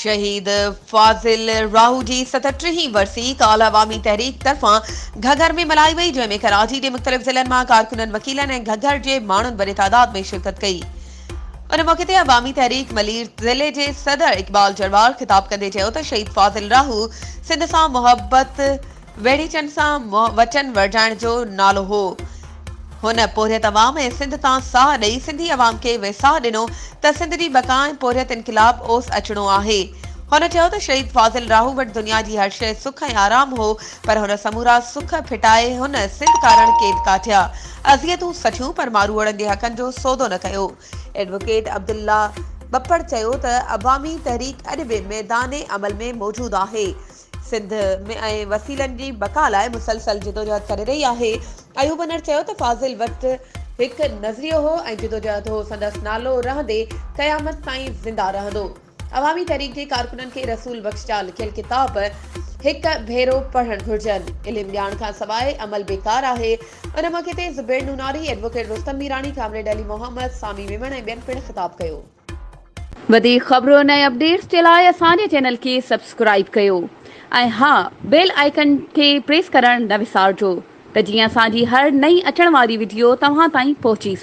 शहीद फाजिल राहू जी 37वीं वरसी काल अवामी तहरीक तरफा घगर में मल्हाई वई, जंहिंमें कराची के मुख़्तलिफ़ ज़िलनि मां कारकुननि वकीलनि ऐं घगर जे माण्हुनि वॾे तादाद में शिरकत कई। उन मौके ते अवामी तहरीक मलीर ज़िले जे सदर इकबाल जरवार ख़िताब कंदे चयो त शहीद फाजिल राहू सिंध सां मुहबत वेढ़ीचंद सां वचन वरजाइण जो नालो हो। हुन पोरियत अवाम ऐं सिंध तां साह ॾेई सिंधी अवाम खे वेसाह ॾिनो त सिंध जी बका ऐं पोरियत इनक़िलाब ओस अचणो आहे। हुन चयो त शहीद फाजिल राहू वटि दुनिया जी हर शइ सुख ऐं आराम हो, पर हुन समूरा सुख फिटाए हुन सिंध कारण कैद काठिया। अज़ियतूं सठियूं पर मारूअड़नि जे हक़नि जो सौदो न कयो। एडवोकेट अब्दुल्ला बप्पड़ चयो त अवामी तहरीक अॼु बि मैदान अमल में मौजूद आहे। सिंध में ऐं वसीलनि जी बका लाइ मुसलसल जिदोजहद करे रही आहे। अयूब अनर चयो त फाजिल वटि हिकु नज़रियो हो ऐं जिदोजहद हो, संदसि नालो रहंदे क़यामत ताईं ज़िंदा रहंदो। अवामी तहरीक जे कारकुननि खे रसूल बख्श जा लिखियल किताब हिकु भेरो पढ़णु घुर्जनि। इल्मु ॼाण खां सवाइ अमल बेकार आहे। उन मौके ते ज़ुबैर नूनारी, एडवोकेट रुस्तम मीरानी, कामरेड अली मोहम्मद, सामी मेमन ऐं ॿियनि पिणु ख़िताब कयो। वधीक ख़बरुनि ऐं अपडेट्स जे लाइ असांजे चैनल खे सब्सक्राइब कयो ऐं हा, बेल आइकन खे प्रेस करणु न विसारिजो त जीअं असांजी हर नई अचण वारी वीडियो तव्हां ताईं पहुची